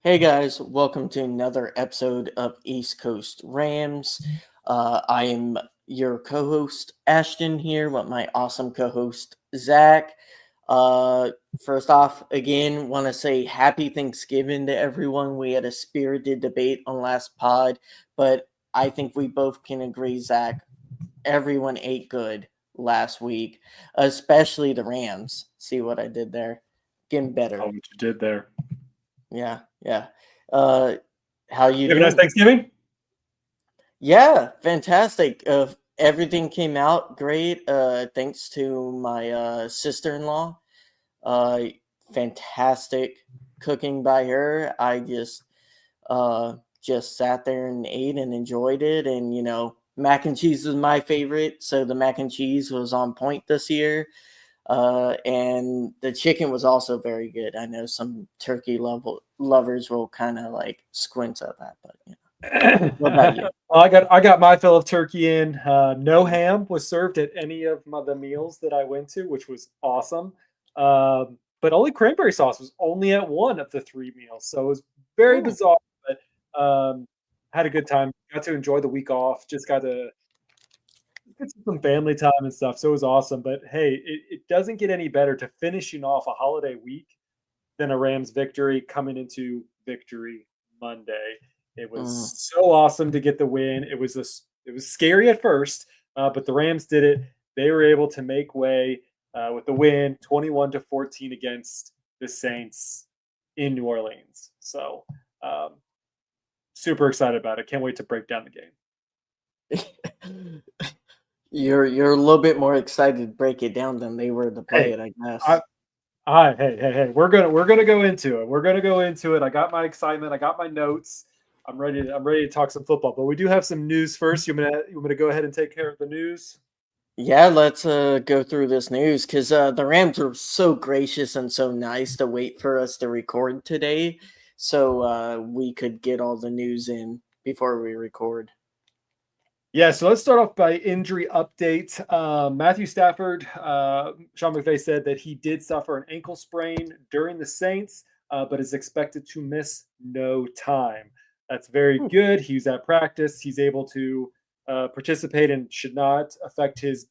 Hey guys, welcome to another episode of East Coast Rams. I am your co-host Ashton here with my awesome co-host Zach. Uh, First off, again, want to say happy Thanksgiving to everyone. We had a spirited debate on last pod, but I think we both can agree, Zach, everyone ate good last week, especially the Rams. See what I did there? Getting Oh, better. what you did there. Yeah. Uh, how you You have a nice doing? Thanksgiving? Yeah, fantastic. Everything came out great. Thanks to my sister-in-law. Uh, Fantastic cooking by her. I just sat there and ate and enjoyed it. And mac and cheese was my favorite, so the mac and cheese was on point this year. And the chicken was also very good. I know some turkey level lovers will kind of like squint at that, but what about you? Well, I got my fill of turkey in. No ham was served at any of the meals that I went to, which was awesome. But only cranberry sauce was only at one of the three meals, so it was very Oh, bizarre. But had a good time. Got to enjoy the week off. Just got to get some family time and stuff. So it was awesome. But hey, it doesn't get any better to finishing off a holiday week than a Rams victory coming into Victory Monday. It was mm. so awesome to get the win. It was scary at first, but the Rams did it. They were able to make way with the win, 21-14 against the Saints in New Orleans. So super excited about it. Can't wait to break down the game. You're a little bit more excited to break it down than they were to play Hey, it, I I, guess. hey. We're gonna go into it. We're gonna go into it. I got my excitement. I got my notes. I'm ready to talk some football. But we do have some news first. You want me to go ahead and take care of the news? Yeah, let's go through this news because the Rams were so gracious and so nice to wait for us to record today, so we could get all the news in before we record. Yeah, so let's start off by injury update. Matthew Stafford, Sean McVay said that he did suffer an ankle sprain during the Saints, but is expected to miss no time. That's very Hmm. good. He's at practice. He's able to participate and should not affect his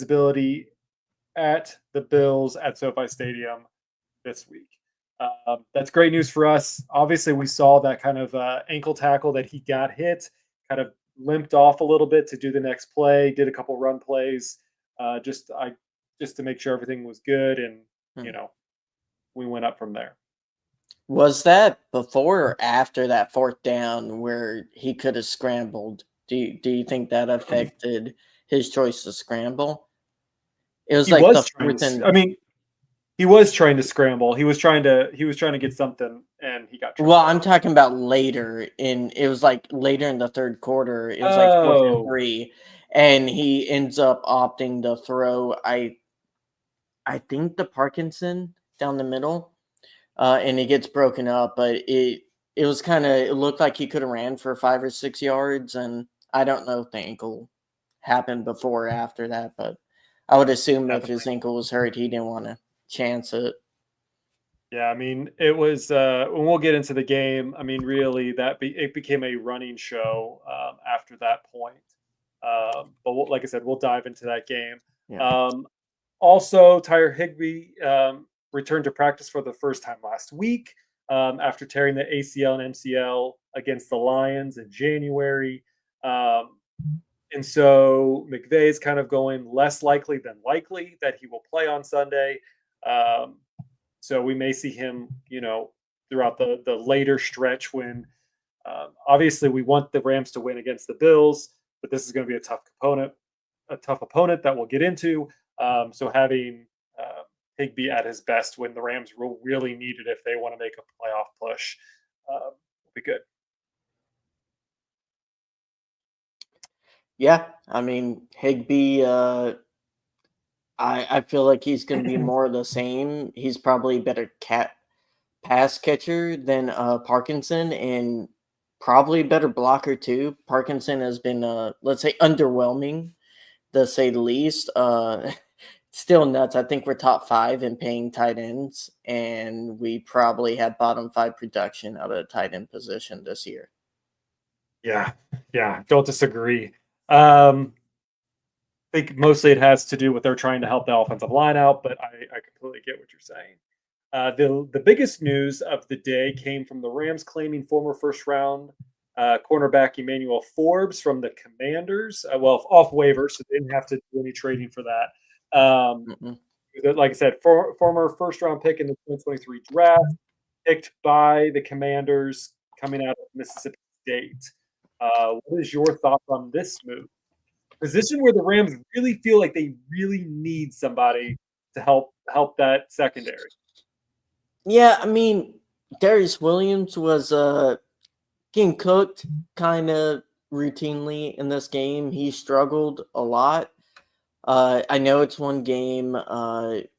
ability at the Bills at SoFi Stadium this week. That's great news for us. Obviously, we saw that kind of ankle tackle that he got hit, kind of limped off a little bit to do the next play, did a couple run plays, just to make sure everything was good, and Hmm. you know we went up from there. Was that before or after that fourth down where he could have scrambled? Do you think that affected his choice to scramble? It was He like was the trying fourth to. and I mean, he was trying to scramble. He was trying to get something, and he got well, tripped I'm up. talking about later in it was like later in the third quarter. It was like fourth and Oh, three, and he ends up opting to throw. I think the Parkinson down the middle, and it gets broken up. But it was kind of it looked like he could have ran for 5 or 6 yards, and I don't know if the ankle happened before or after that, but I would assume if his definitely. ankle was hurt, he didn't want to chance it. Yeah, I mean, it was. When we'll get into the game, I mean, really, it became a running show after that point. But like I said, we'll dive into that game. Yeah. Um, Also, Tyre Higbee returned to practice for the first time last week after tearing the ACL and MCL against the Lions in January. Um, and so McVay is kind of going less likely than likely that he will play on Sunday. Um, so we may see him, throughout the later stretch when obviously we want the Rams to win against the Bills, but this is going to be a tough opponent that we'll get into. So having Higby at his best when the Rams will really need it if they want to make a playoff push will be good. Yeah, I mean Higby. I feel like he's going to be more of the same. He's probably a better pass catcher than Parkinson, and probably a better blocker too. Parkinson has been let's say underwhelming, to say the least. still nuts. I think we're top 5 in paying tight ends, and we probably have bottom 5 production out of the tight end position this year. Yeah, yeah, don't disagree. I think mostly it has to do with they're trying to help the offensive line out, but I completely get what you're saying. The biggest news of the day came from the Rams claiming former first round cornerback Emmanuel Forbes from the Commanders. Well, off waivers, so they didn't have to do any trading for that. Mm-mm. Like I said, former first round pick in the 2023 draft, picked by the Commanders coming out of Mississippi State. What is your thoughts on this move? Position where the Rams really feel like they really need somebody to help that secondary. Yeah, I mean, Darius Williams was getting cooked kind of routinely in this game. He struggled a lot. I know it's one game.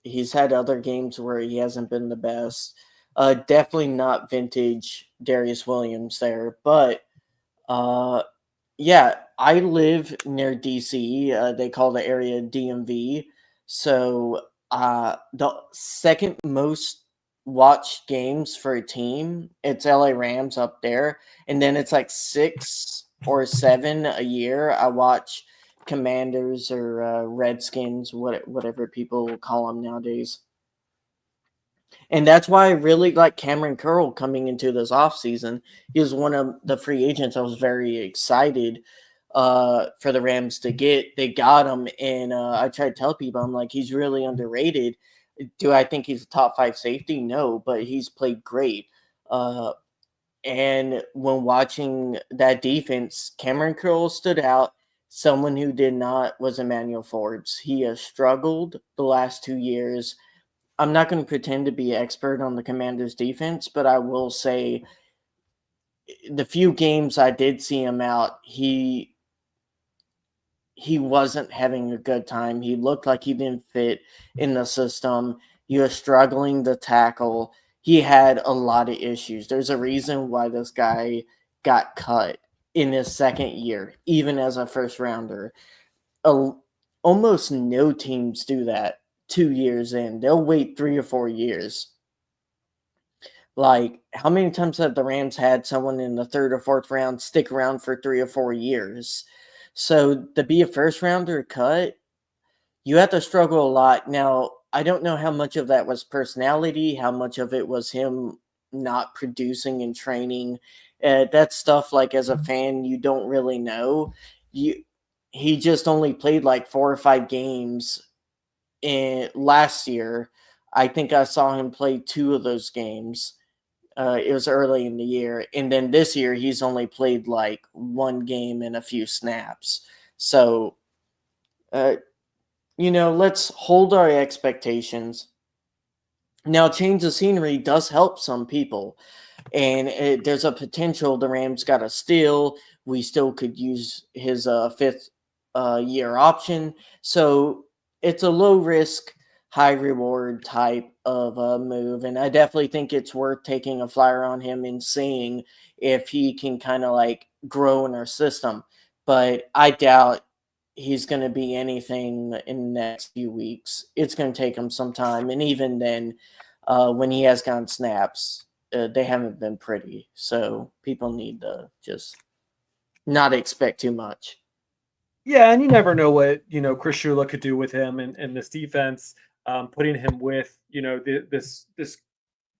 He's had other games where he hasn't been the best. Definitely not vintage Darius Williams there, but uh, yeah, I live near DC. They call the area DMV. So the second most watched games for a team, it's LA Rams up there. And then it's like 6 or 7 a year. I watch Commanders or Redskins, whatever people call them nowadays. And that's why I really like Cameron Curl coming into this offseason. He was one of the free agents I was very excited for the Rams to get. They got him, and I try to tell people, I'm like, he's really underrated. Do I think he's a top 5 safety? No, but he's played great. Uh, and when watching that defense, Cameron Curl stood out. Someone who did not was Emmanuel Forbes. He has struggled the last 2 years. I'm not going to pretend to be expert on the Commanders' defense, but I will say the few games I did see him out, he wasn't having a good time. He looked like he didn't fit in the system. He was struggling to tackle. He had a lot of issues. There's a reason why this guy got cut in his second year, even as a first rounder. Almost no teams do that 2 years in. They'll wait 3 or 4 years. Like, how many times have the Rams had someone in the third or fourth round stick around for 3 or 4 years? So to be a first rounder cut, you have to struggle a lot. Now, I don't know how much of that was personality, how much of it was him not producing and training. That stuff, like as a fan, you don't really know. He just only played like 4 or 5 games last year. I think I saw him play 2 of those games. It was early in the year, and then this year he's only played like 1 game and a few snaps. So, uh, let's hold our expectations. Now, change of scenery does help some people, and there's a potential the Rams got a steal. We still could use his fifth year option. So it's a low risk, high reward type of move. And I definitely think it's worth taking a flyer on him and seeing if he can kind of like grow in our system. But I doubt he's going to be anything in the next few weeks. It's going to take him some time. And even then, when he has gotten snaps, they haven't been pretty. So people need to just not expect too much. Yeah, and you never know what Chris Shula could do with him and this defense. Putting him with this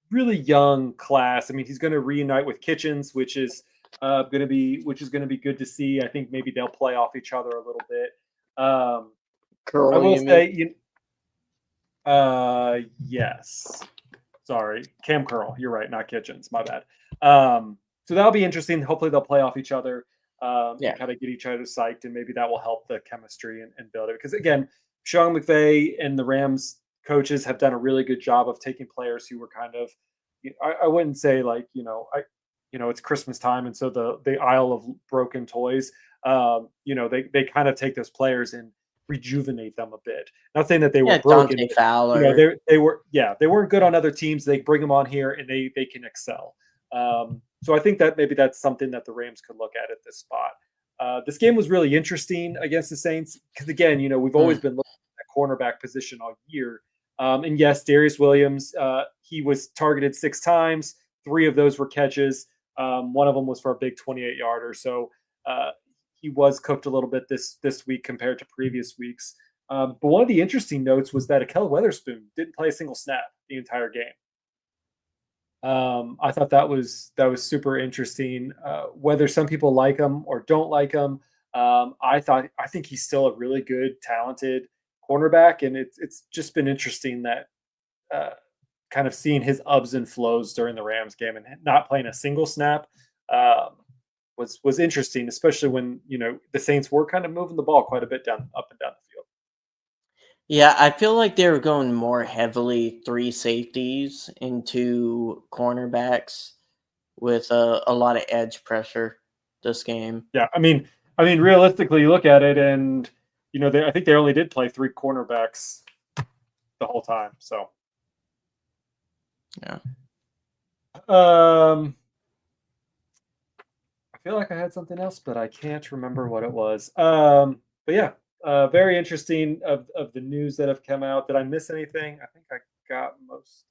really young class. I mean, he's going to reunite with Kitchens, which is going to be good to see. I think maybe they'll play off each other a little bit. I Curl, will you mean? say, yes. Sorry, Cam Curl. You're right, not Kitchens. My bad. So that'll be interesting. Hopefully, they'll play off each other and Yeah. kind of get each other psyched, and maybe that will help the chemistry and build it. Because again, Sean McVay and the Rams coaches have done a really good job of taking players who were kind of, I wouldn't say like it's Christmas time, and so the aisle of broken toys. They kind of take those players and rejuvenate them a bit. Not saying that they were Yeah, broken, Dante but Fowler. they weren't good on other teams. They bring them on here and they can excel. So I think that maybe that's something that the Rams could look at this spot. This game was really interesting against the Saints because again, we've always been looking at cornerback position all year. And yes, Darius Williams, he was targeted 6 times. 3 of those were catches. One of them was for a big 28-yarder. So he was cooked a little bit this week compared to previous weeks. But one of the interesting notes was that Akel Weatherspoon didn't play a single snap the entire game. I thought that was super interesting. Whether some people like him or don't like him, I think he's still a really good, talented cornerback, and it's just been interesting that kind of seeing his ups and flows during the Rams game and not playing a single snap was interesting, especially when the Saints were kind of moving the ball quite a bit up and down the field. Yeah, I feel like they were going more heavily 3 safeties into cornerbacks with a lot of edge pressure this game. Yeah, I mean, realistically, you look at it, and I think they only did play 3 cornerbacks the whole time. So, Yeah. um, I feel like I had something else, but I can't remember what it was. But yeah, very interesting of the news that have come out. Did I miss anything? I think I got most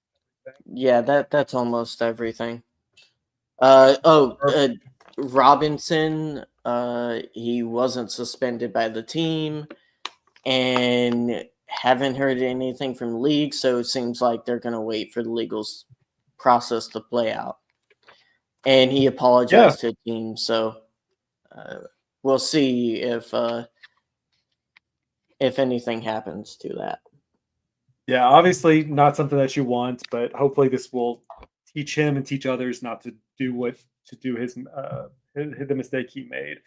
everything. Yeah, that's almost everything. Oh, Perfect. Robinson, he wasn't suspended by the team, and haven't heard anything from the league, so it seems like they're going to wait for the legal process to play out. And he Yeah, apologized to the team, so uh, we'll see if anything happens to that. yeah. Obviously, not something that you want, but hopefully, this will teach him and teach others not to do the mistake he made.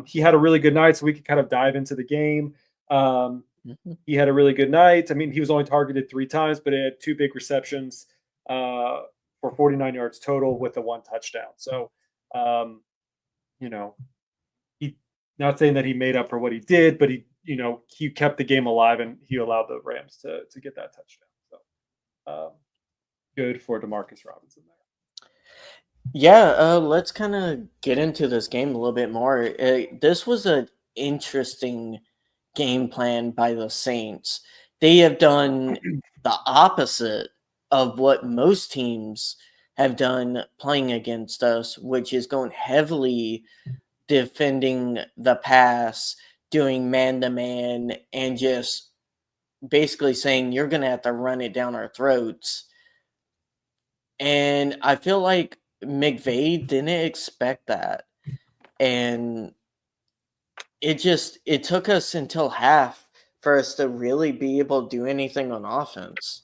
He had a really good night, so we could kind of dive into the game. Um, Mhm. He had a really good night. I mean, he was only targeted 3 times, but he had 2 big receptions uh, for 49 yards total with the 1 touchdown. So, um, you know, he not saying that he made up for what he did, but he kept the game alive and he allowed the Rams to get that touchdown. So, good for Demarcus Robinson there. Yeah, let's kind of get into this game a little bit more. This was an interesting game plan by the Saints. They have done the opposite of what most teams have done playing against us, which is going heavily defending the pass, doing man to man, and just basically saying you're going to have to run it down our throats. And I feel like McVay didn't expect that. And it took us until half for us to really be able to do anything on offense.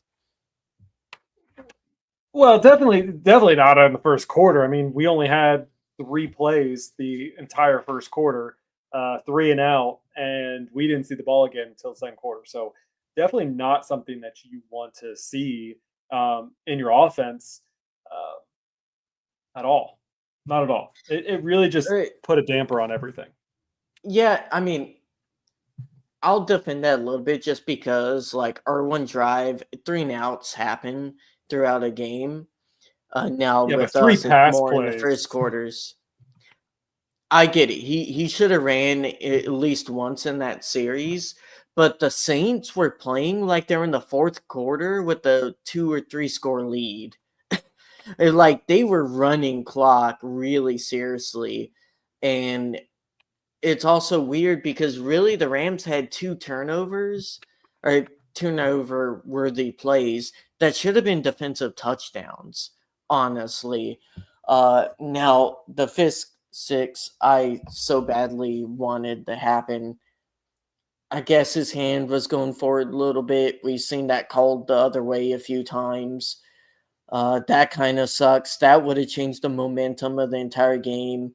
Well, definitely not in the first quarter. I mean, we only had 3 plays the entire first quarter, 3 and out, and we didn't see the ball again until the second quarter. So definitely not something that you want to see in your offense at all. Not at all. It really just Right. put a damper on everything. Yeah, I mean, I'll defend that a little bit just because like our one drive, 3 and outs happen throughout a game. Now Yeah, but with three us, it's pass more in the plays. first quarters. I get it. He should have ran at least once in that series, but the Saints were playing like they're in the fourth quarter with a 2 or 3 score lead. Like they were running clock really seriously, and it's also weird because really the Rams had 2 turnovers or turnover worthy plays that should have been defensive touchdowns, honestly. Now the fifth six I so badly wanted to happen. I guess his hand was going forward a little bit. We've seen that called the other way a few times. That kind of sucks. That would have changed the momentum of the entire game.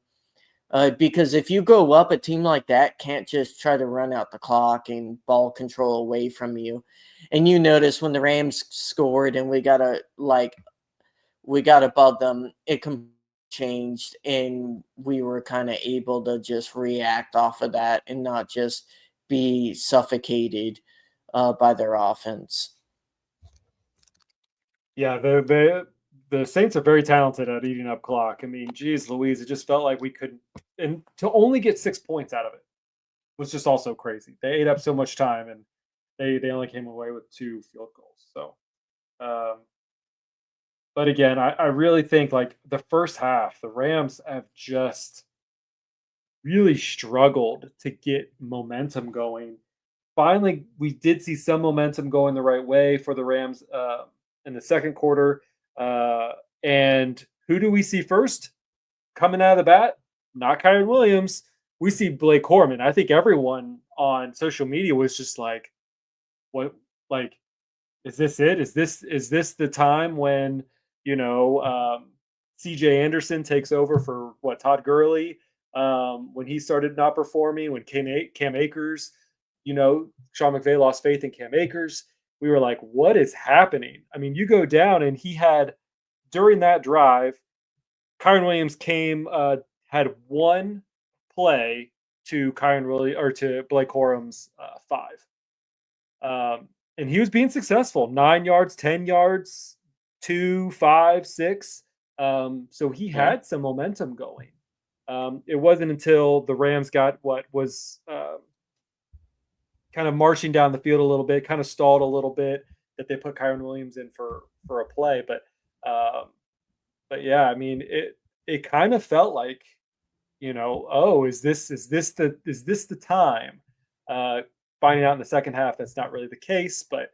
Because if you go up, a team like that can't just try to run out the clock and ball control away from you. And you notice when the Rams scored and we got above them, it changed, and we were kind of able to just react off of that and not just be suffocated by their offense. Yeah, the Saints are very talented at eating up clock. I mean, geez, Louise, it just felt like we couldn't, and to only get 6 points out of it was just also crazy. They ate up so much time, and They only came away with 2 field goals. So, um, but again, I really think like the first half, the Rams have just really struggled to get momentum going. Finally, we did see some momentum going the right way for the Rams in the second quarter. Uh, and who do we see first coming out of the bat? Not Kyron Williams. We see Blake Corum. I think everyone on social media was just like, "What? Like, is this it? Is this the time when C.J. Anderson takes over for what Todd Gurley when he started not performing, when Cam Akers, Sean McVay lost faith in Cam Akers. We were like, what is happening? I mean, you go down and he had during that drive, Kyron Williams had one play to Kyron Williams or to Blake Corum's 5. And he was being successful 9 yards, 10 yards, 2, 5, 6. So he Yeah. had some momentum going. It wasn't until the Rams got what was kind of marching down the field a little bit, kind of stalled a little bit, that they put Kyron Williams in for a play. But yeah, I mean it kind of felt like, oh, is this the time? Finding out in the second half that's not really the case, but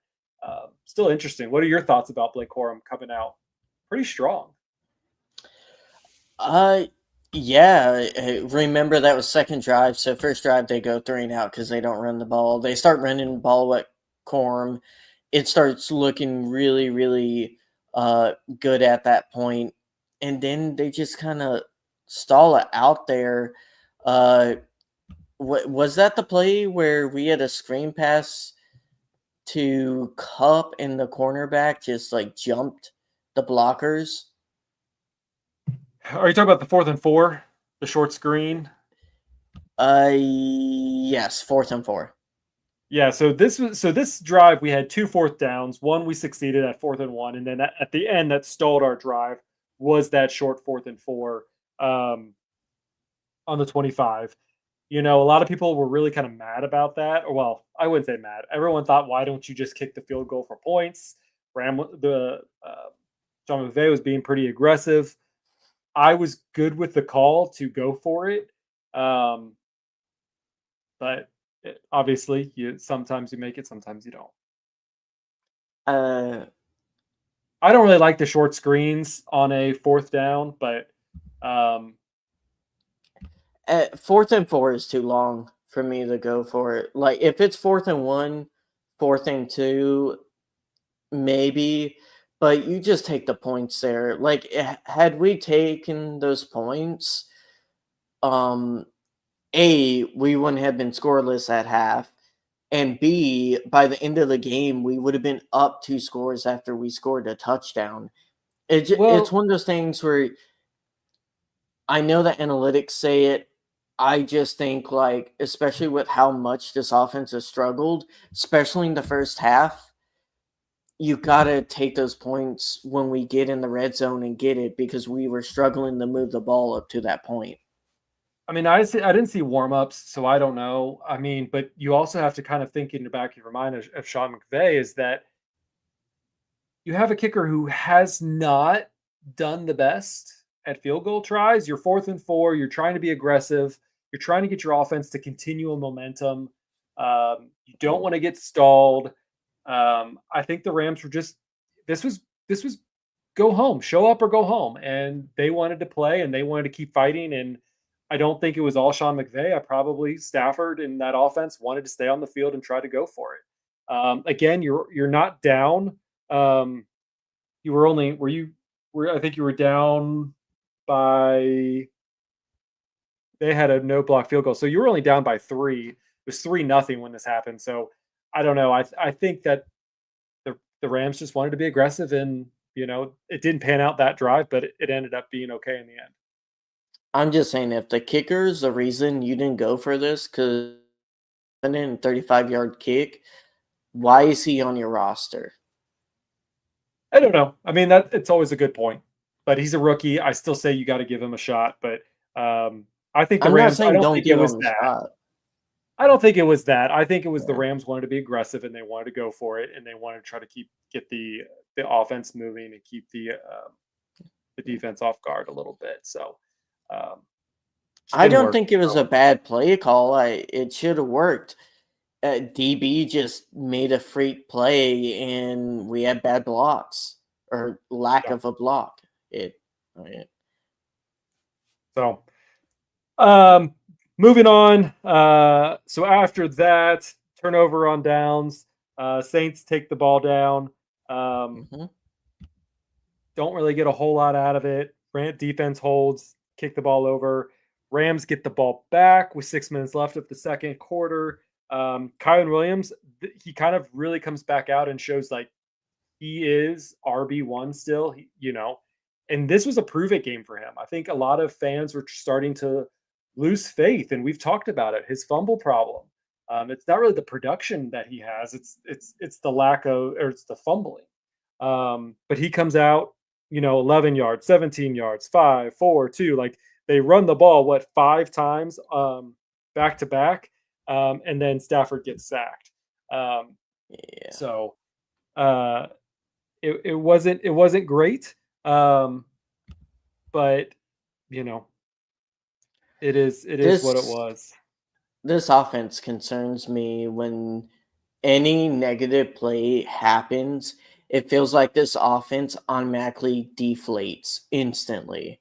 still interesting. What are your thoughts about Blake Corum coming out pretty strong? Uh, yeah. Remember that was second drive. So first drive they go 3-and-out because they don't run the ball. They start running the ball at Corum. It starts looking really, really good at that point, and then they just kind of stall it out there. Uh, was that the play where we had a screen pass to Cup and the cornerback just like jumped the blockers? Are you talking about the 4th and 4, the short screen? Yes, 4th and 4. Yeah, so this drive we had 2 fourth downs. One we succeeded at 4th and 1, and then at the end that stalled our drive was that short 4th and 4 um, on the 25. A lot of people were really kind of mad about that. Or well, I wouldn't say mad. Everyone thought, why don't you just kick the field goal for points? John McVay was being pretty aggressive. I was good with the call to go for it, um, but obviously, sometimes you make it, sometimes you don't. Uh, I don't really like the short screens on a 4th down, but um, 4th and 4 is too long for me to go for it. Like if it's 4th and 1, 4th and 2, maybe, but you just take the points there. Like had we taken those points, um, we wouldn't have been scoreless at half, and B, by the end of the game, we would have been up 2 scores after we scored a touchdown. It's well, one of those things where I know that analytics say it. I just think, like, especially with how much this offense has struggled, especially in the first half, you got to take those points when we get in the red zone and get it because we were struggling to move the ball up to that point. I mean, I didn't see warm ups, so I don't know. I mean, but you also have to kind of think in the back of your mind of Sean McVay is that you have a kicker who has not done the best at field goal tries. You're 4th and 4. You're trying to be aggressive. You're trying to get your offense to continual momentum. You don't want to get stalled. I think the Rams were just this was go home, show up or go home, and they wanted to play and they wanted to keep fighting. And I don't think it was all Sean McVay. I probably Stafford and that offense wanted to stay on the field and try to go for it. Again, you're not down. Um, you were only were you were I think you were down by they had a no block field goal. So you were only down by 3. It was 3-0 when this happened. So I don't know. I think that the Rams just wanted to be aggressive and it didn't pan out that drive, but it ended up being okay in the end. I'm just saying, if the kicker's the reason you didn't go for this, because 35-yard kick, why is he on your roster? I don't know. I mean, that it's always a good point, but he's a rookie. I still say you got to give him a shot, but I think the I'm not Rams. I saying don't don't think it give was him a that. shot. I don't think it was that. I think it was the Yeah. Rams wanted to be aggressive and they wanted to go for it and they wanted to try to get the offense moving and keep the defense off guard a little bit. So um, just I didn't don't work. think it was So a bad play call. It should have worked. DB just made a freak play, and we had bad blocks or lack yeah. of a block. It, it So um, moving on. So after that turnover on downs, Saints take the ball down. Um, mhm. Don't really get a whole lot out of it. Rant defense holds, kick the ball over. Rams get the ball back with 6 minutes left of the second quarter. Kyron Williams, he kind of really comes back out and shows like he is RB1 still, and this was a prove it game for him. I think a lot of fans were starting to lose faith, and we've talked about it. His fumble problem. It's not really the production that he has. It's the lack of, or it's the fumbling. But he comes out, 11 yards, 17 yards, 5, 4, 2. Like they run the ball, what, 5 times back to back. And then Stafford gets sacked. Um, Yeah. so uh, it wasn't great. Um, but you know, it is what it This was. this offense concerns me when any negative play happens. It feels like this offense automatically deflates instantly.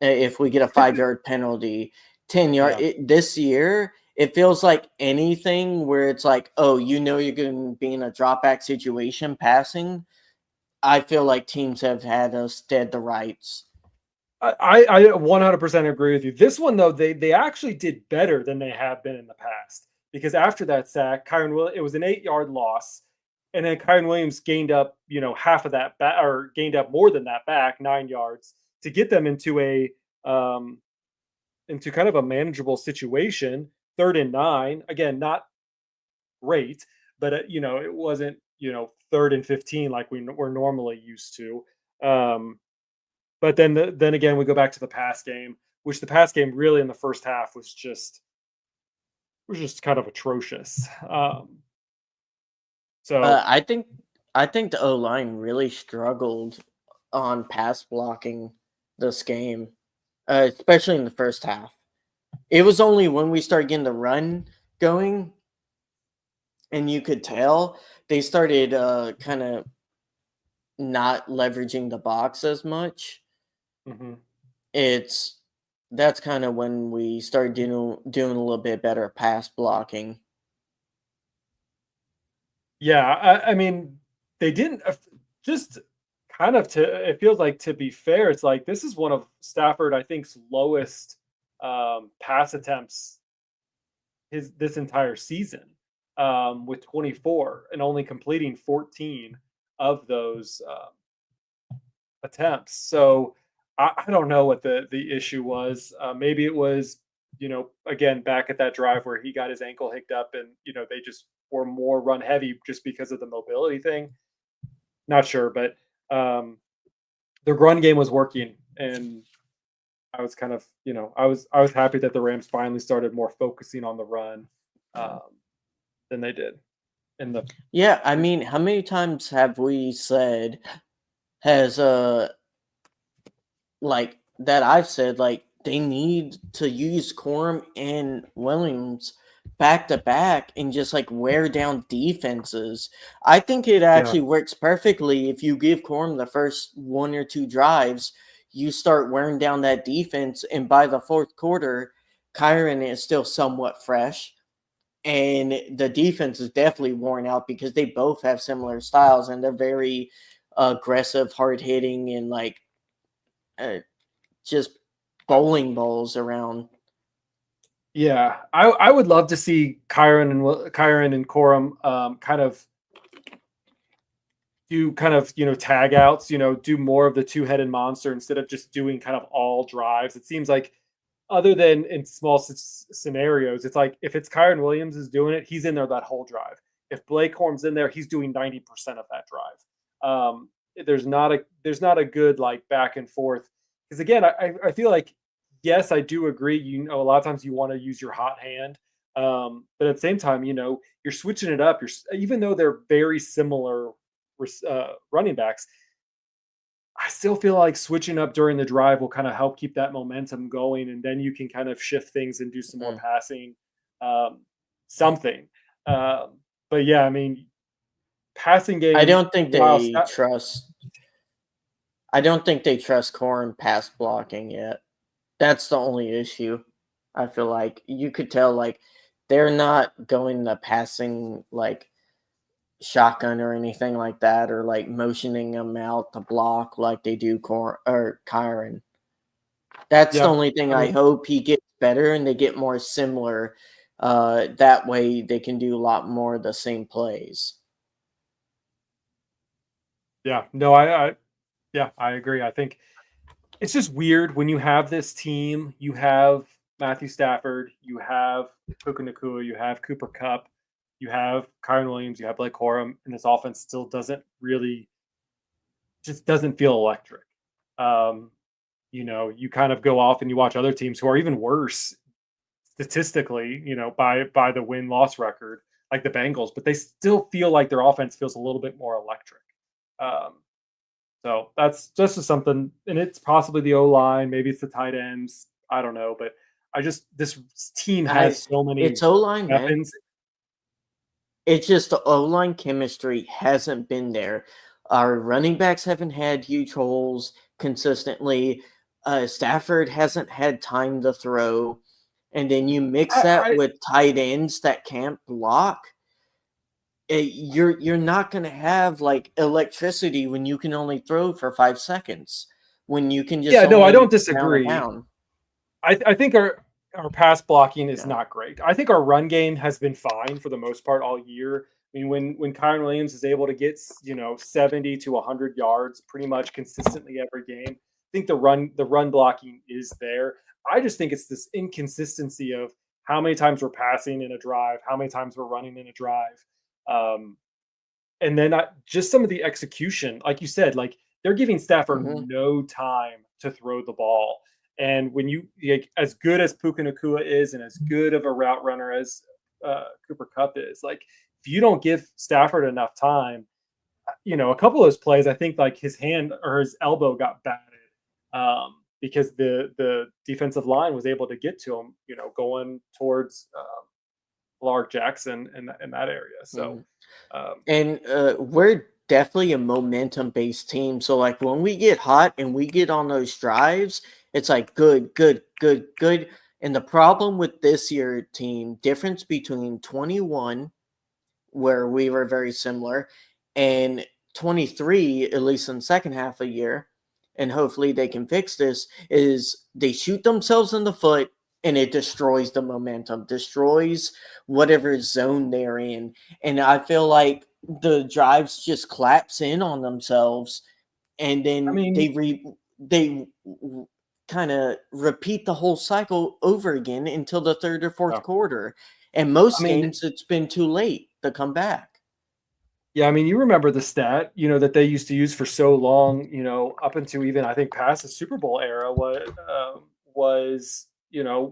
If we get a 5 yard penalty, 10 yard Yeah. this year, it feels like anything where it's like, oh, you're going to be in a drop back situation passing. I feel like teams have had us dead to rights. I 100% agree with you. This one though, they actually did better than they have been in the past because after that sack, it was an 8 yard loss, and then Kyron Williams gained up, half of that back, or gained up more than that back, 9 yards to get them um into kind of a manageable situation. 3rd and 9, again, not great, but it wasn't 3rd and 15 like we're normally used to. Um, but then again, we go back to the pass game, which the pass game really in the first half was just kind of atrocious. So I think the O line really struggled on pass blocking this game, especially in the first half. It was only when we started getting the run going, and you could tell they started kind of not leveraging the box as much. mhm. It's That's kind of when we started doing a little bit better pass blocking. Yeah, I mean, they didn't just kind of to. It feels like, to be fair, it's like this is one of Stafford, I think's lowest pass attempts his this entire season, with 24 and only completing 14 of those attempts. So I don't know what the issue was. Maybe it was, again, back at that drive where he got his ankle hicked up, and they just were more run heavy just because of the mobility thing. Not sure, but the run game was working, and I was kind of, I was happy that the Rams finally started more focusing on the run um, than they did in the Yeah, I pre. mean, how many times have we said has like that I've said like they need to use Corum and Williams back to back and just like wear down defenses. I think it Yeah, actually works perfectly if you give Corum the first one or two drives, you start wearing down that defense, and by the fourth quarter, Kyron is still somewhat fresh. And the defense is definitely worn out because they both have similar styles and they're very aggressive, hard hitting, and like uh, just bowling balls around. yeah. I would love to see Kyron and Corum kind of do tag outs, do more of the two-headed monster instead of just doing kind of all drives. It seems like, other than in small scenarios, it's like if it's Kyron Williams is doing it, he's in there that whole drive. If Blake Horm's in there, he's doing 90% of that drive. There's not a good like back and forth, because again, I feel like, yes, I do agree. A lot of times you want to use your hot hand, But at the same time, you're switching it up. Even though they're very similar running backs, I still feel like switching up during the drive will kind of help keep that momentum going, and then you can kind of shift things and do some more Mm. passing, um, something. Um, but yeah, I mean, passing I game. don't think While they trust. I don't think they trust Corn pass blocking yet. That's the only issue. I feel like you could tell like they're not going the passing like shotgun or anything like that, or like motioning them out to block like they do Kyron. That's the yeah, only thing I I mean, hope he gets better and they get more similar. That way they can do a lot more of the same plays. yeah, no, yeah, I agree. I think it's just weird when you have this team. You have Matthew Stafford, you have Puka Nakua, you have Cooper Cup, you have Kyron Williams, you have Blake Corum, and this offense still doesn't feel electric. Um, you kind of go off and you watch other teams who are even worse statistically, by the win loss record, like the Bengals, but they still feel like their offense feels a little bit more electric. Um, so that's just something, and it's possibly the O line, maybe it's the tight ends. I don't know, but this team I has so many It's O line, man. weapons. It's just the O line chemistry hasn't been there. Our running backs haven't had huge holes consistently. Stafford hasn't had time to throw. And then you mix that I with tight ends that can't block. You're not going to have like electricity when you can only throw for 5 seconds. When you can just Yeah, no, I don't only down and disagree. down. I think our pass blocking is Yeah. not great. I think our run game has been fine for the most part all year. I mean, when Kyron Williams is able to get 70 to 100 yards pretty much consistently every game, I think the run blocking is there. I just think it's this inconsistency of how many times we're passing in a drive, how many times we're running in a drive. Um, and then just some of the execution, like you said, like they're giving Stafford Mhm. no time to throw the ball. And when as good as Puka Nakua is, and as good of a route runner as Cooper Cup is, like if you don't give Stafford enough time, a couple of those plays, I think like his hand or his elbow got batted, because the defensive line was able to get to him, going towards Lark Jackson in that area. So Mhm. um, And we're definitely a momentum based team. So like when we get hot and we get on those drives, it's like good, good, good, good. And the problem with this year team, difference between 21, where we were very similar, and 23, at least in the second half of the year, and hopefully they can fix this, is they shoot themselves in the foot and it destroys the momentum, destroys whatever zone they're in. And I feel like the drives just collapse in on themselves, and I then mean, they kind of repeat the whole cycle over again until the third or fourth yeah. quarter. And I most mean, games, it's been too late to come back. yeah, I mean, you remember the stat, that they used to use for so long, up into even I think past the Super Bowl era, was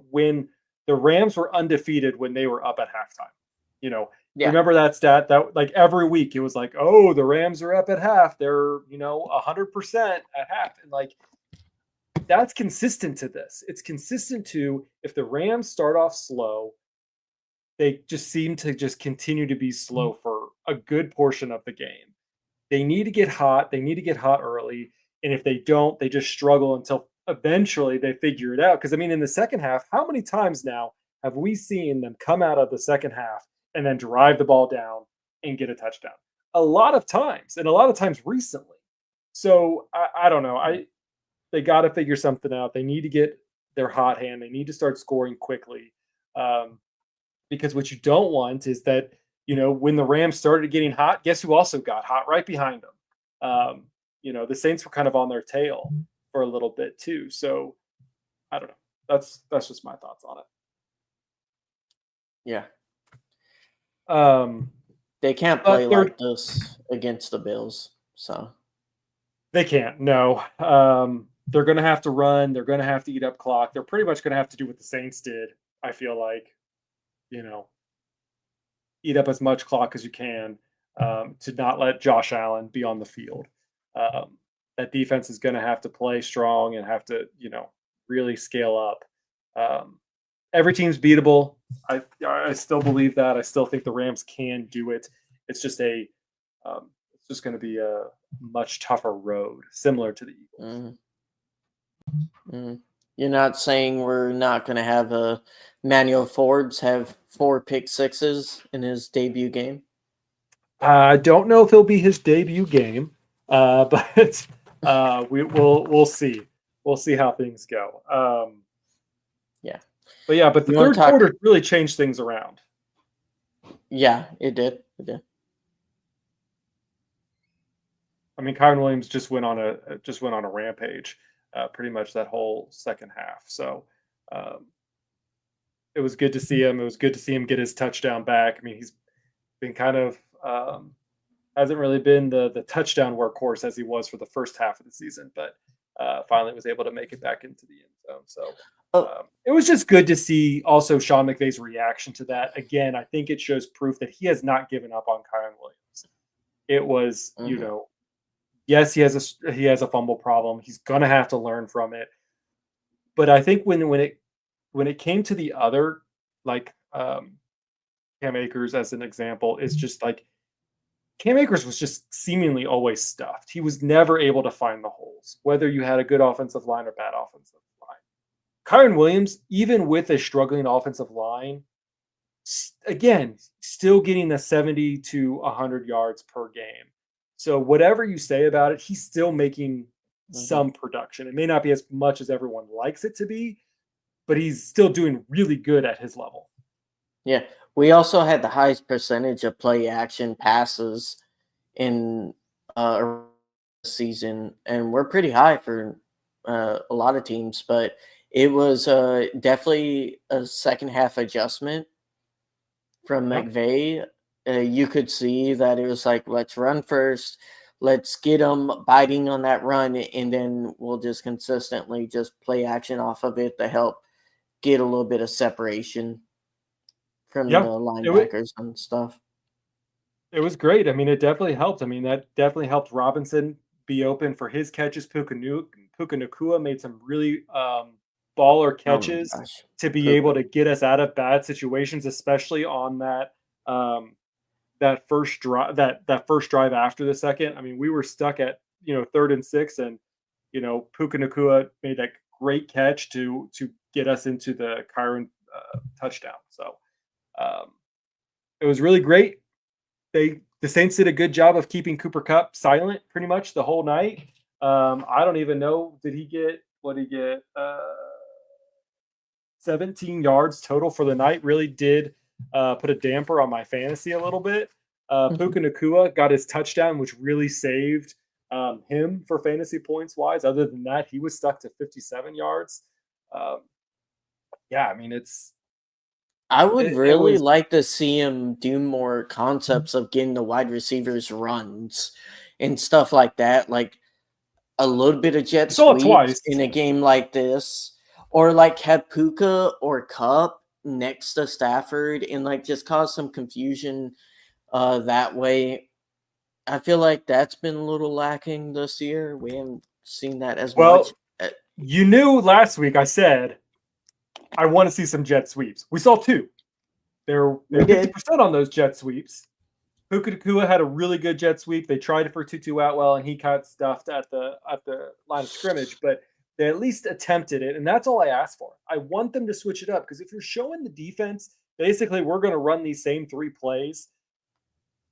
when the Rams were undefeated when they were up at halftime. You Yeah. remember that stat that like every week it was like, oh, the Rams are up at half, they're 100% at half, and like that's consistent to this. It's consistent to if the Rams start off slow, they just seem to just continue to be slow for a good portion of the game. They need to get hot. They need to get hot early. And if they don't, they just struggle until eventually they figure it out. Because I mean, in the second half, how many times now have we seen them come out of the second half and then drive the ball down and get a touchdown? A lot of times, and a lot of times recently. So I don't know. They got to figure something out. They need to get their hot hand. They need to start scoring quickly. Um, because what you don't want is that, when the Rams started getting hot, guess who also got hot right behind them? The Saints were kind of on their tail for a little bit too. So I don't know. That's just my thoughts on Yeah. it. They can't play But like this against the Bills. So, they can't. No. They're going to have to run. They're going to have to eat up clock. They're pretty much going to have to do what the Saints did. I feel like. you know, eat up as much clock as you can, to not let Josh Allen be on the field. Um, that defense is going to have to play strong and have to, really scale up. Um, every team's beatable. I still believe that. I still think the Rams can do it. It's just it's just going to be a much tougher road, similar to the Eagles. Mm, mm. You're not saying we're not going to have Manuel Forbes have 4 pick sixes in his debut game? I don't know if it'll be his debut game, but we'll see. We'll see how things go. Yeah. But the You want third to talk? quarter really changed things around. Yeah, it did. It did. I mean, Kyron Williams just went on a rampage, pretty much that whole second half. So um, it was good to see him. It was good to see him get his touchdown back. I mean, he's been kind of hasn't really been the touchdown workhorse as he was for the first half of the season, but finally was able to make it back into the end zone. So Oh, it was just good to see also Sean McVay's reaction to that. Again, I think it shows proof that he has not given up on Kyron Williams. It was, mhm. yes, he has a fumble problem. He's gonna have to learn from it. But I think when it came to the other, like Cam Akers as an example, is just like Cam Akers was just seemingly always stuffed. He was never able to find the holes, whether you had a good offensive line or bad offensive line. Kyron Williams, even with a struggling offensive line, again, still getting the 70 to 100 yards per game. So whatever you say about it, he's still making Mhm. some production. It may not be as much as everyone likes it to be, but he's still doing really good at his level. Yeah. We also had the highest percentage of play action passes in a season, and we're pretty high for a lot of teams, but it was definitely a second half adjustment from Yeah. McVay. You could see that it was like, let's run first, let's get them biting on that run, and then we'll just consistently just play action off of it to help get a little bit of separation from the Yeah. It, linebackers and stuff. It was great. I mean, it definitely helped. I mean, that definitely helped Robinson be open for his catches. Puka Nakua made some really baller Oh my catches gosh. to be able Puka. to get us out of bad situations, especially on um, that first drive after the second. I mean, we were stuck at 3rd and 6, and Puka Nakua made that great catch to get us into the Kyron touchdown. So um, it was really great. The Saints did a good job of keeping Cooper Cup silent pretty much the whole night. I don't even know, did he get what did he get? 17 yards total for the night. Really did put a damper on my fantasy a little bit. Puka Nakua got his touchdown, which really saved him for fantasy points wise. Other than that, he was stuck to 57 yards. Um, yeah, I mean I would it really was. like to see him do more concepts of getting the wide receivers runs and stuff like that. Like a little bit of jet We saw it sweeps twice. in a game like this, or like have Puka or Cup next to Stafford and like just cause some confusion that way. I feel like that's been a little lacking this year. We haven't seen that as much. Well, you knew last week I said I want to see some jet sweeps. We saw two. They're We did. 50% on those jet sweeps. Puka Nakua had a really good jet sweep. They tried it for Tutu Atwell, and he got stuffed at the line of scrimmage, but they at least attempted it, and that's all I asked for. I want them to switch it up because if you're showing the defense, basically we're going to run these same 3 plays,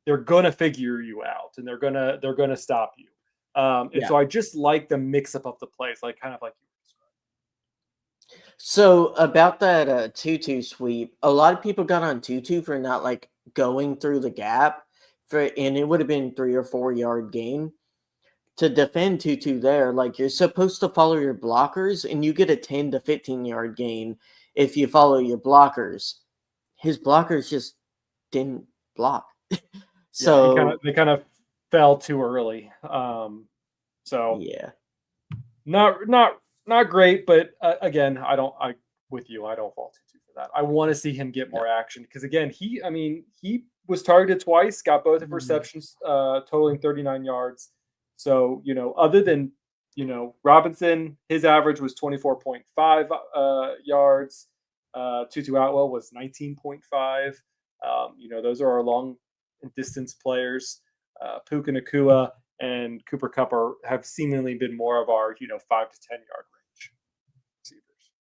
they're going to figure you out, and they're gonna stop you. And Yeah. so I just like the mix up of the plays, like kind of like you described. So about that Tutu sweep, a lot of people got on Tutu for not like going through the gap for, and it would have been 3 or 4 yard gain to defend Tutu there. Like you're supposed to follow your blockers, and you get a 10 to 15 yard gain if you follow your blockers. His blockers just didn't block. Yeah, So they kind of fell too early. So yeah, not great, but again, with you. I don't fault Tutu for that. I want to see him get more action because again, he was targeted twice, got both of Mhm. receptions, totaling 39 yards. So other than Robinson, his average was 24.5 yards. Tutu Atwell was 19.5. Those are our long and distance players. Puka Nakua and Cooper Cup have seemingly been more of our 5 to 10 yard range receivers.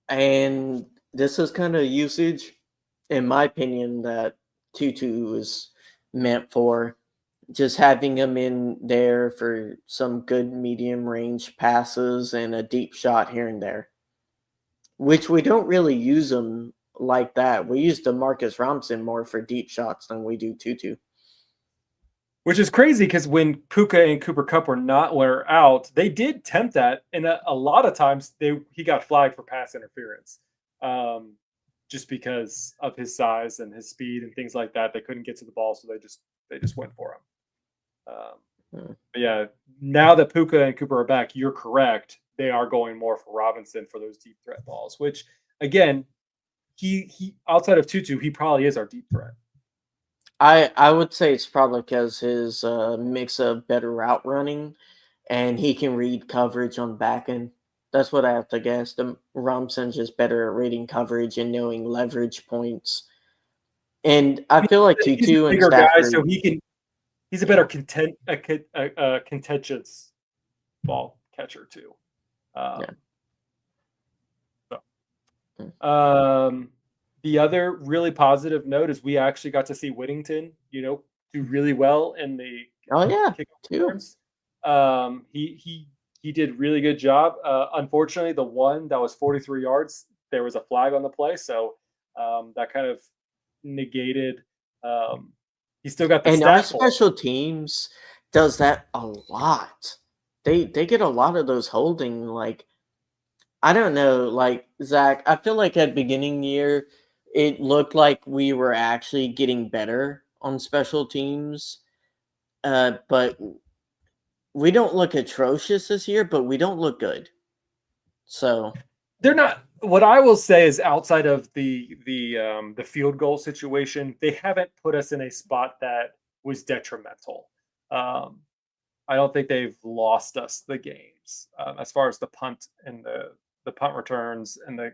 And this is kind of usage, in my opinion, that Tutu is meant for. Just having him in there for some good medium range passes and a deep shot here and there, which we don't really use him like that. We use DeMarcus Robinson more for deep shots than we do Tutu. Which is crazy because when Puka and Cooper Cup were out, they did tempt that, and a lot of times he got flagged for pass interference, just because of his size and his speed and things like that. They couldn't get to the ball, so they just went for him. But yeah, now that Puka and Cooper are back, you're correct. They are going more for Robinson for those deep threat balls. Which again, he outside of Tutu, he probably is our deep threat. I would say it's probably because his mix of better route running and he can read coverage on back end. That's what I have to guess. The Robson's just better at reading coverage and knowing leverage points. And I feel like He's a Tutu and bigger guy, Stafford. so he's a better contentious ball catcher too. Yeah. The other really positive note is we actually got to see Whittington, do really well in the Oh yeah, kickoff too. returns. He did really good job. Unfortunately, the one that was 43 yards, there was a flag on the play, so that kind of negated. He still got the And our stat for it. special teams does that a lot. They get a lot of those holding. Like I don't know, like Zach. I feel like at beginning year, it looked like we were actually getting better on special teams. But we don't look atrocious this year, but we don't look good. So They're not. What I will say is, outside of the field goal situation, they haven't put us in a spot that was detrimental. Um, I don't think they've lost us the games as far as the punt and the punt returns and the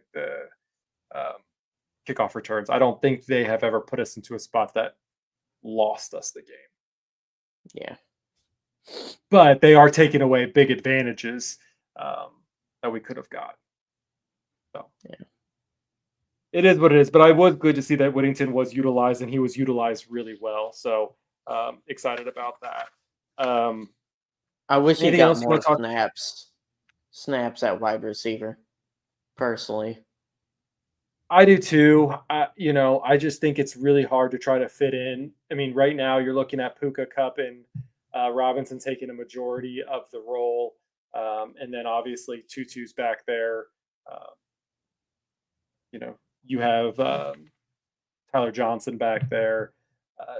um, kickoff returns. I don't think they have ever put us into a spot that lost us the game. yeah, But they are taking away big advantages that we could have got. So yeah. it is what it is. But I was good to see that Whittington was utilized and he was utilized really well. So excited about that. I wish he Anything got else you more want to talk? snaps at wide receiver. Personally, I do too. I just think it's really hard to try to fit in. I mean, right now you're looking at Puka Cup and Robinson taking a majority of the role, and then obviously Tutu's back there. Um, you have Tyler Johnson back there. Uh,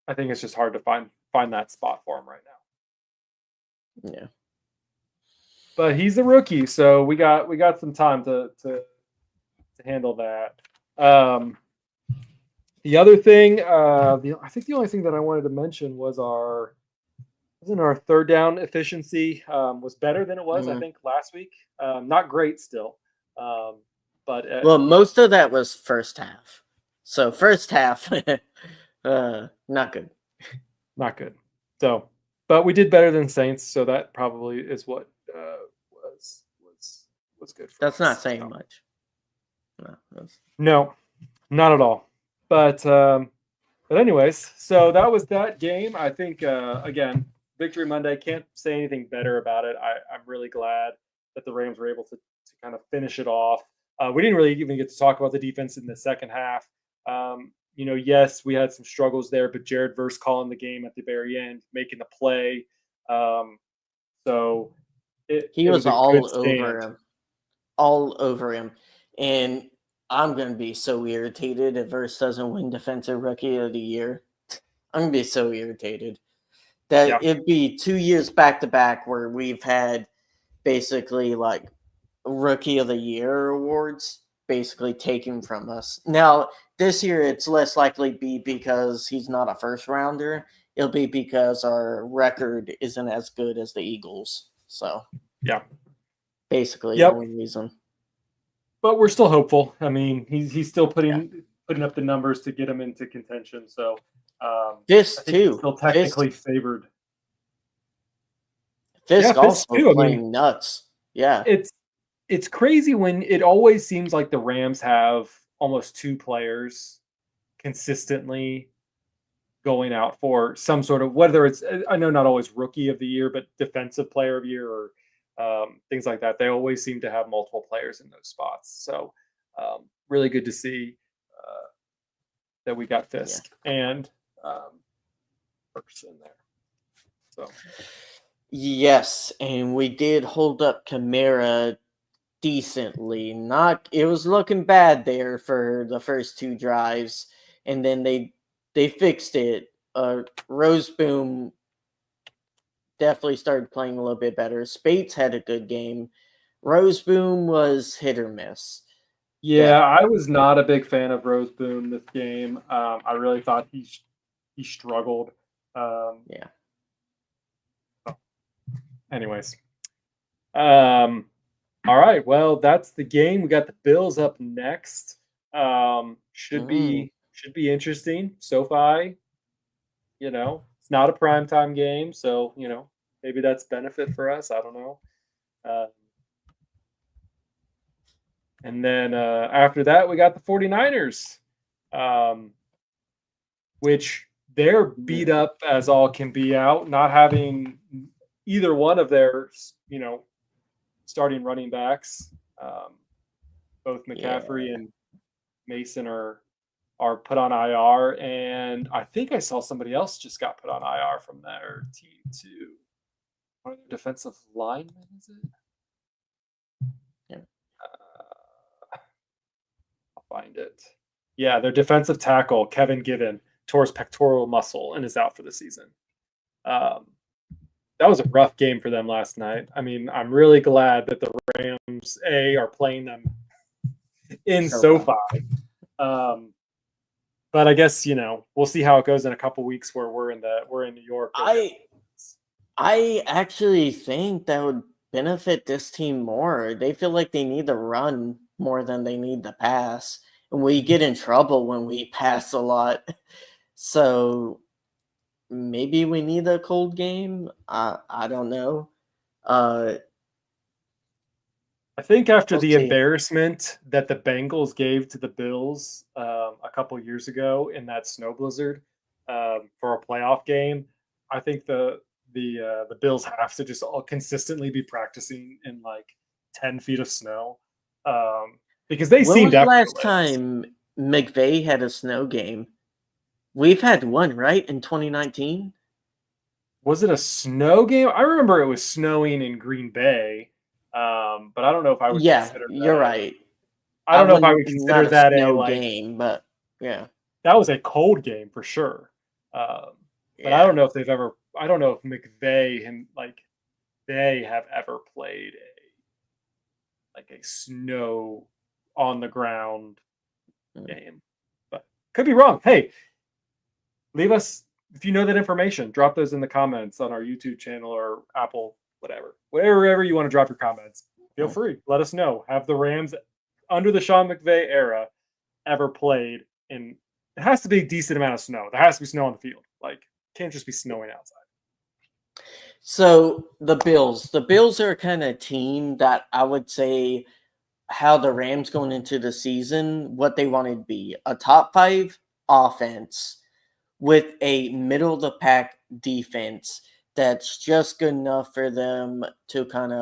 I think it's just hard to find that spot for him right now. yeah. But he's a rookie, so we got some time to handle that. The other thing, I think the only thing that I wanted to mention was our third down efficiency was better than it was, I think, last week. Not great still, but Well, most of that was first half. So first half, not good. Not good. So, but we did better than Saints, so that probably is what was good for That's us. not saying much. No, not at all. But anyways, so that was that game. I think again, Victory Monday. Can't say anything better about it. I'm really glad that the Rams were able to kind of finish it off. We didn't really even get to talk about the defense in the second half. Yes, we had some struggles there, but Jared Verse calling the game at the very end, making the play. So He it was was a good all stand. over him, all over him, and I'm gonna be so irritated if Verse doesn't win Defensive Rookie of the Year. I'm gonna be so irritated that it'd be 2 years back to back where we've had basically like Rookie of the Year awards basically taken from us. Now, this year it's less likely to be because he's not a first rounder. It'll be because our record isn't as good as the Eagles. So, Yeah. basically the Yep. only reason. But we're still hopeful. I mean, he's still putting up the numbers to get him into contention. So I Fisk think he's too. still technically favored. Yeah, Fisk Fisk also too. I mean, playing nuts. Yeah. it's crazy when it always seems like the Rams have almost two players consistently going out for some sort of, whether it's, I know not always rookie of the year, but defensive player of the year or things like that. They always seem to have multiple players in those spots. So really good to see that we got Fisk and person there. So Yes, and we did hold up Kamara decently. Not it was looking bad there for the first two drives, and then they fixed it. Roseboom definitely started playing a little bit better. Spates had a good game. Roseboom was hit or miss. yeah, I was not a big fan of Rose Boom this game. I really thought he struggled. Yeah. Anyways, all right. Well, that's the game. We got the Bills up next. Should be interesting. SoFi, it's not a primetime game, so maybe that's benefit for us. I don't know. Uh, and then after that, we got the 49ers, which they're beat up as all can be out, not having either one of their starting running backs. Both McCaffrey and Mason are put on IR, and I think I saw somebody else just got put on IR from their team too. One of their defensive linemen, is it? Yeah. I'll find it. Yeah, their defensive tackle Kevin Given tore his pectoral muscle and is out for the season. That was a rough game for them last night. I mean, I'm really glad that the Rams are playing them in SoFi. But I guess we'll see how it goes in a couple weeks where we're in New York. I actually think that would benefit this team more. They feel like they need to run more than they need to pass, and we get in trouble when we pass a lot. So maybe we need a cold game. I don't know. I think after We'll the see. embarrassment that the Bengals gave to the Bills a couple years ago in that snow blizzard for a playoff game, I think the Bills have to just all consistently be practicing in like 10 feet of snow because they When seemed was the last effortless. time McVay had a snow game? We've had one, right, in 2019? Was it a snow game? I remember it was snowing in Green Bay, but I don't know if I would Yeah, consider that you're right. I don't know if I would Not consider a that snow game, but yeah. that was a cold game for sure. But I Yeah. don't know if they've ever. I don't know if McVay and they have ever played a snow on the ground game. But could be wrong. Hey, leave us if you know that information. Drop those in the comments on our YouTube channel or Apple, wherever you want to drop your comments. Feel free. Let us know. Have the Rams under the Sean McVay era ever played in? It has to be a decent amount of snow. There has to be snow on the field. Can't just be snowing outside. So the Bills are a kind of team that I would say how the Rams going into the season, what they wanted to be a top 5 offense with a middle of the pack defense that's just good enough for them to kind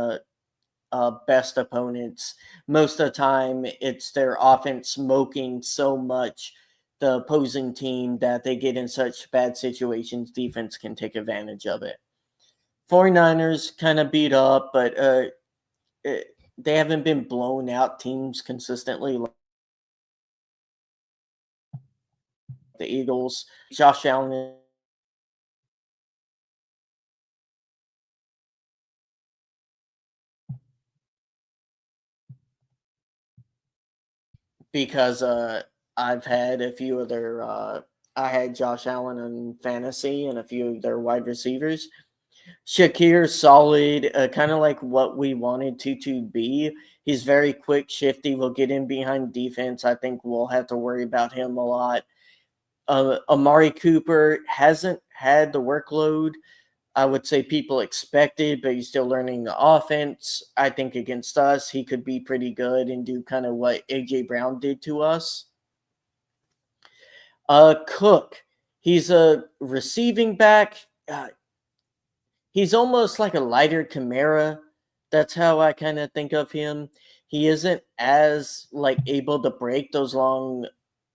of best opponents. Most of the time, it's their offense smoking so much the opposing team that they get in such bad situations, defense can take advantage of it. 49ers kind of beat up, but they haven't been blown out teams consistently like the Eagles. Josh Allen because I've had a few other. I had Josh Allen in fantasy and a few of their wide receivers. Shakir's solid, kind of like what we wanted to be. He's very quick, shifty. Will get in behind defense. I think we'll have to worry about him a lot. Amari Cooper hasn't had the workload I would say people expected, but he's still learning the offense. I think against us, he could be pretty good and do kind of what AJ Brown did to us. Cook, he's a receiving back. He's almost like a lighter Kamara. That's how I kind of think of him. He isn't as like able to break those long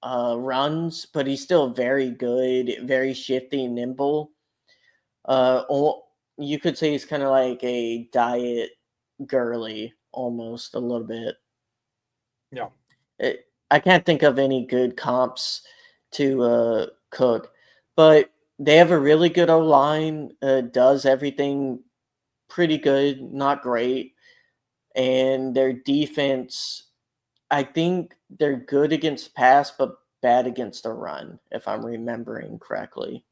runs, but he's still very good, very shifty, and nimble. You could say he's kind of like a diet girly, almost a little bit. Yeah. I can't think of any good comps to Cook, but they have a really good O line. Does everything pretty good, not great, and their defense. I think they're good against pass, but bad against the run, if I'm remembering correctly.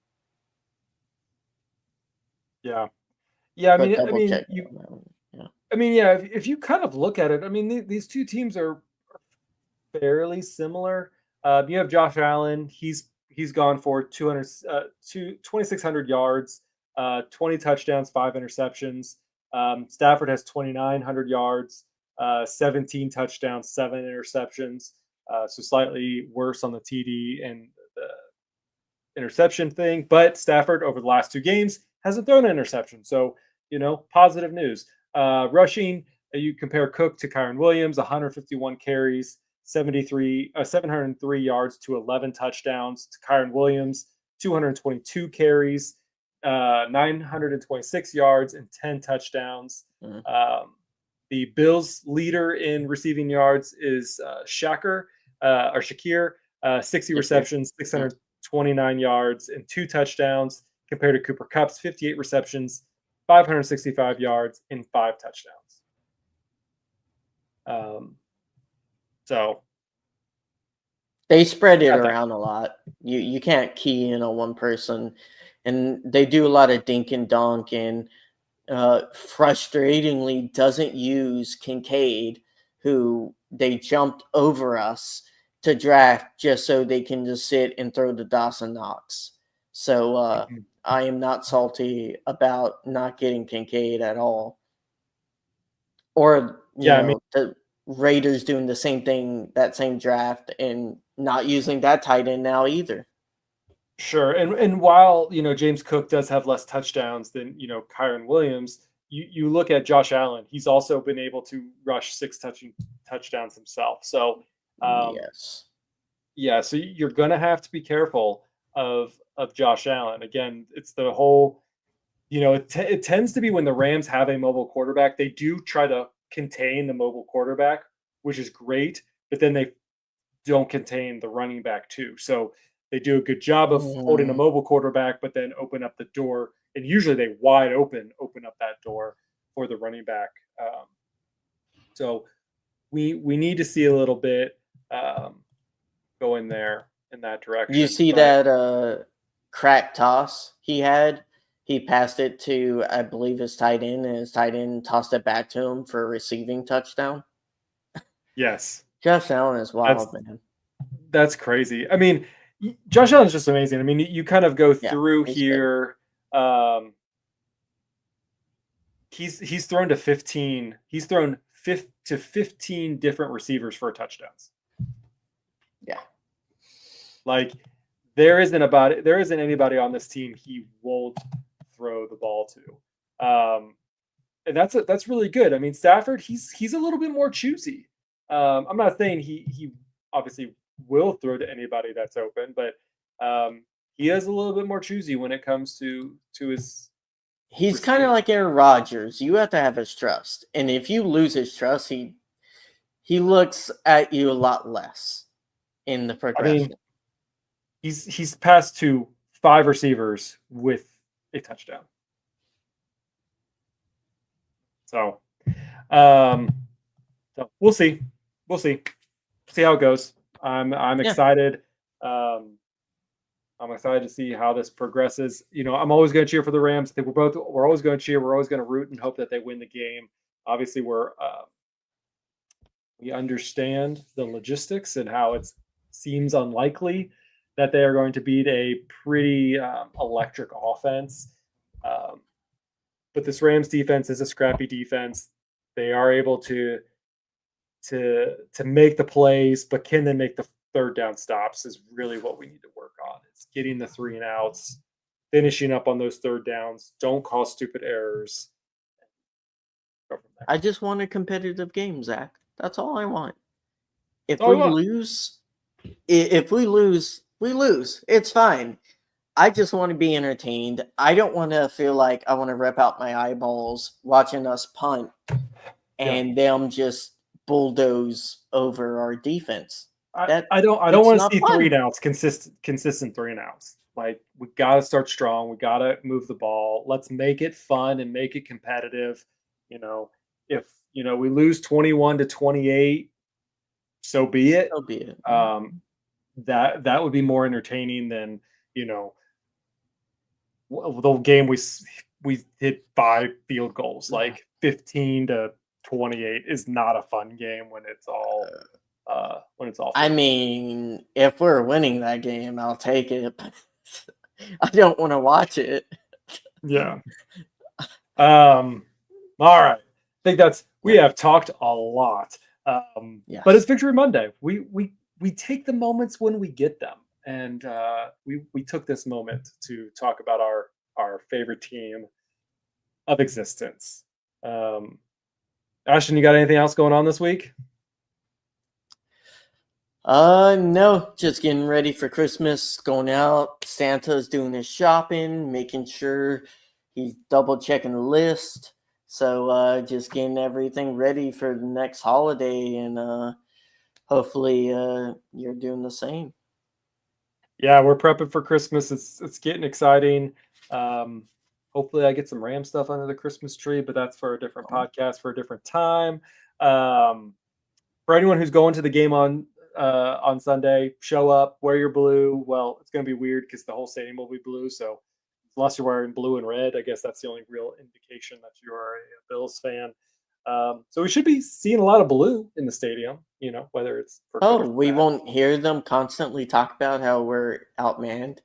Yeah. Yeah, But I double mean, check me on that one. Yeah. I mean, yeah. If you kind of look at it, I mean, these two teams are fairly similar. You have Josh Allen. He's gone for 2,600 yards, 20 touchdowns, 5 interceptions. Stafford has 2,900 yards, 17 touchdowns, 7 interceptions. So slightly worse on the TD and the interception thing. But Stafford, over the last 2 games, hasn't thrown an interception. So, positive news. Rushing, you compare Cook to Kyron Williams, 151 carries, 703 yards to 11 touchdowns. To Kyron Williams, 222 carries, 926 yards and 10 touchdowns. Mm-hmm. The Bills' leader in receiving yards is Shakir, 60 receptions, 629 yards, and 2 touchdowns, compared to Cooper Kupp's 58 receptions, 565 yards, and 5 touchdowns. So they spread it around a lot. You can't key in on one person, and they do a lot of dink and dunk, and frustratingly doesn't use Kincaid, who they jumped over us to draft just so they can just sit and throw to Dawson Knox. So I am not salty about not getting Kincaid at all. Or, the Raiders doing the same thing, that same draft, and not using that tight end now either. Sure. And while, James Cook does have less touchdowns than, Kyron Williams, you look at Josh Allen, he's also been able to rush 6 touchdowns himself. So, yes. Yeah, so you're going to have to be careful of Josh Allen. Again, it's the whole, it tends to be when the Rams have a mobile quarterback, they do try to contain the mobile quarterback, which is great, but then they don't contain the running back too. So they do a good job of holding a mobile quarterback, but then open up the door, and usually they wide open up that door for the running back. So we need to see a little bit going there in that direction. You see that crack toss he had? He passed it to, I believe, his tight end, and his tight end tossed it back to him for a receiving touchdown. Yes. Josh Allen is wild, man. That's crazy. I mean, Josh Allen's just amazing. I mean, you kind of go through here. He's thrown to 15. He's thrown to 15 different receivers for touchdowns. Yeah. Like there isn't anybody on this team he won't throw the ball to. And that's really good. I mean, Stafford, he's a little bit more choosy. I'm not saying he obviously will throw to anybody that's open, but he is a little bit more choosy when it comes to his. He's kind of like Aaron Rodgers. You have to have his trust, and if you lose his trust, he looks at you a lot less in the progression. I mean, he's passed to 5 receivers with a touchdown. So we'll see. see how it goes. I'm Yeah. excited. I'm excited to see how this progresses. I'm always going to cheer for the Rams. I think we're always going to cheer. We're always going to root and hope that they win the game. Obviously, we understand the logistics and how it seems unlikely that they are going to beat a pretty electric offense. Um, but this Rams defense is a scrappy defense. They are able to make the plays, but can they make the third down stops is really what we need to work on. It's getting the 3 and outs, finishing up on those third downs. Don't cause stupid errors. Go from there. I just want a competitive game, Zach. That's all I want. If Oh, we lose, if we lose, we lose. It's fine. I just want to be entertained. I don't want to feel like I want to rip out my eyeballs watching us punt and them just bulldoze over our defense. I don't It's want to not see 3 fun. and outs, consistent 3 and outs. Like we got to start strong. We got to move the ball. Let's make it fun and make it competitive. You know, if we lose 21-28, so be it. So be it. That would be more entertaining than the game we hit 5 field goals. Like 15-28 is not a fun game when it's all I mean, if we're winning that game, I'll take it. I don't want to watch it. Yeah. All right. I think we have talked a lot. Yes. But it's Victory Monday. We take the moments when we get them, and we took this moment to talk about our favorite team of existence. Ashton, you got anything else going on this week? No, just getting ready for Christmas, going out. Santa's doing his shopping, making sure he's double checking the list. So, just getting everything ready for the next holiday, and hopefully, you're doing the same. Yeah, we're prepping for Christmas. It's getting exciting. Hopefully, I get some Ram stuff under the Christmas tree, but that's for a different podcast for a different time. For anyone who's going to the game on Sunday, show up, wear your blue. Well, it's going to be weird because the whole stadium will be blue. So unless you're wearing blue and red, I guess that's the only real indication that you're a Bills fan. So we should be seeing a lot of blue in the stadium, whether it's for good or Oh, for we bad. won't hear them constantly talk about how we're outmanned.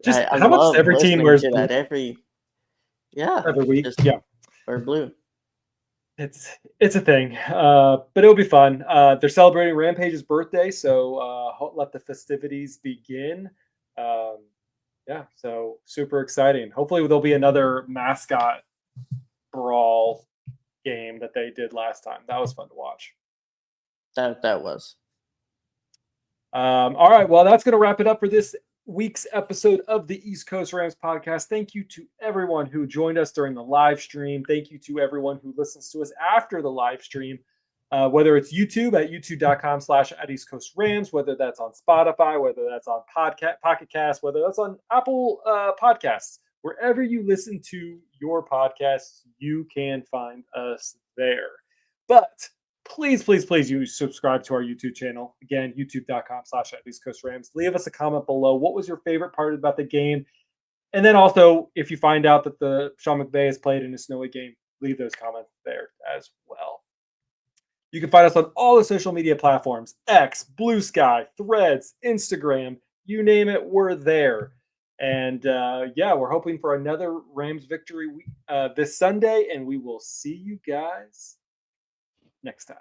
Just I how about love every team listening wears to blue that every week? just Yeah, wear blue. it's a thing, but it'll be fun. They're celebrating Rampage's birthday, so let the festivities begin. Yeah, so super exciting. Hopefully, there'll be another mascot brawl game that they did last time. That was fun to watch. That was. All right, well, that's going to wrap it up for this week's episode of the East Coast Rams podcast. Thank you to everyone who joined us during the live stream. Thank you to everyone who listens to us after the live stream, whether it's YouTube at youtube.com/at East Coast Rams, whether that's on Spotify, whether that's on Pocket Cast, whether that's on Apple Podcasts. Wherever you listen to your podcasts, you can find us there. But please, you subscribe to our YouTube channel. Again, youtube.com/at East Coast Rams. Leave us a comment below. What was your favorite part about the game? And then also, if you find out that the Sean McVay has played in a snowy game, leave those comments there as well. You can find us on all the social media platforms: X, Blue Sky, Threads, Instagram, you name it, we're there. And we're hoping for another Rams victory this Sunday, and we will see you guys next time.